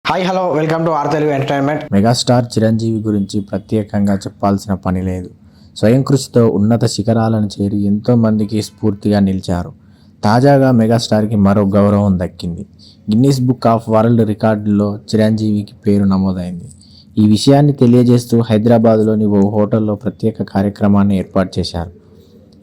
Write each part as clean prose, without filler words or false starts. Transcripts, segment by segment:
Hi hello welcome to our Telugu entertainment. Megastar Chiranjeevi గురించి ప్రత్యేకంగా చెప్పాల్సిన పని లేదు. స్వయం కృషితో ఉన్నత శిఖరాలను చేరి ఎంతో మందికి స్ఫూర్తిగా నిలిచారు. తాజాగా మెగాస్టార్కి మరో గౌరవం దక్కింది. గిన్నిస్ బుక్ ఆఫ్ వరల్డ్ రికార్డుల్లో చిరంజీవికి పేరు నమోదైంది. ఈ విషయాన్ని తెలియజేస్తూ హైదరాబాద్లోని ఓ హోటల్లో ప్రత్యేక కార్యక్రమాన్ని ఏర్పాటు చేశారు.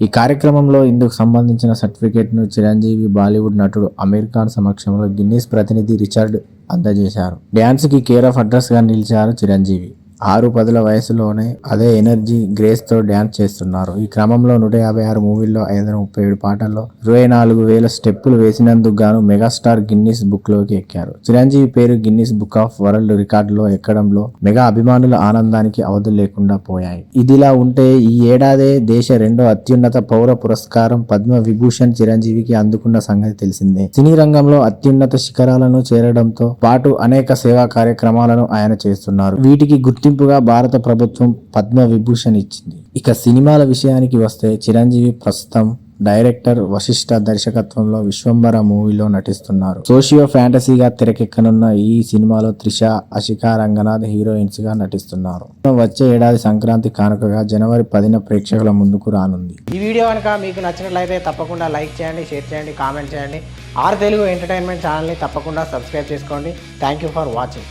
ఈ కార్యక్రమంలో ఇందుకు సంబంధించిన సర్టిఫికేట్ను చిరంజీవి బాలీవుడ్ నటుడు అమీర్ ఖాన్ సమక్షంలో గిన్నిస్ ప్రతినిధి రిచర్డ్ అందజేశారు. డ్యాన్స్కి కేర్ ఆఫ్ అడ్రస్గా నిలిచారు చిరంజీవి. 6-10 వయసులోనే అదే ఎనర్జీ, గ్రేస్తో డ్యాన్స్ చేస్తున్నారు. ఈ క్రమంలో 156 మూవీల్లో 537 పాటల్లో 24,000 స్టెప్పులు వేసినందుకు గాను మెగాస్టార్ గిన్నిస్ బుక్లోకి ఎక్కారు. చిరంజీవి పేరు గిన్నిస్ బుక్ ఆఫ్ వరల్డ్ రికార్డులో ఎక్కడంలో మెగా అభిమానుల ఆనందానికి అవధులు లేకుండా పోయాయి. ఇదిలా ఉంటే ఈ ఏడాదే దేశ రెండో అత్యున్నత పౌర పురస్కారం పద్మ విభూషణ్ చిరంజీవికి అందుకున్న సంగతి తెలిసిందే. సినీ రంగంలో అత్యున్నత శిఖరాలను చేరడంతో పాటు అనేక సేవా కార్యక్రమాలను ఆయన చేస్తున్నారు. వీటికి గుర్తింపుగా భారత ప్రభుత్వం పద్మ విభూషణ్ ఇచ్చింది. ఇక సినిమాల విషయానికి వస్తే చిరంజీవి ప్రస్తుతం డైరెక్టర్ వశిష్ఠ దర్శకత్వంలో విశ్వంబర మూవీలో నటిస్తున్నారు. సోషియో ఫ్యాంటసీగా తెరకెక్కనున్న ఈ సినిమాలో త్రిష, అషికా రంగనాథ్ హీరోయిన్స్ గా నటిస్తున్నారు. వచ్చే ఏడాది సంక్రాంతి కానుకగా జనవరి 10న ప్రేక్షకుల ముందుకు రానుంది. ఈ వీడియో కనుక మీకు నచ్చినట్లయితే తప్పకుండా లైక్ చేయండి, షేర్ చేయండి, కామెంట్ చేయండి. ఆర్ తెలుగు ఎంటర్టైన్మెంట్ ఛానల్ని తప్పకుండా సబ్స్క్రైబ్ చేసుకోండి. Thank you for watching.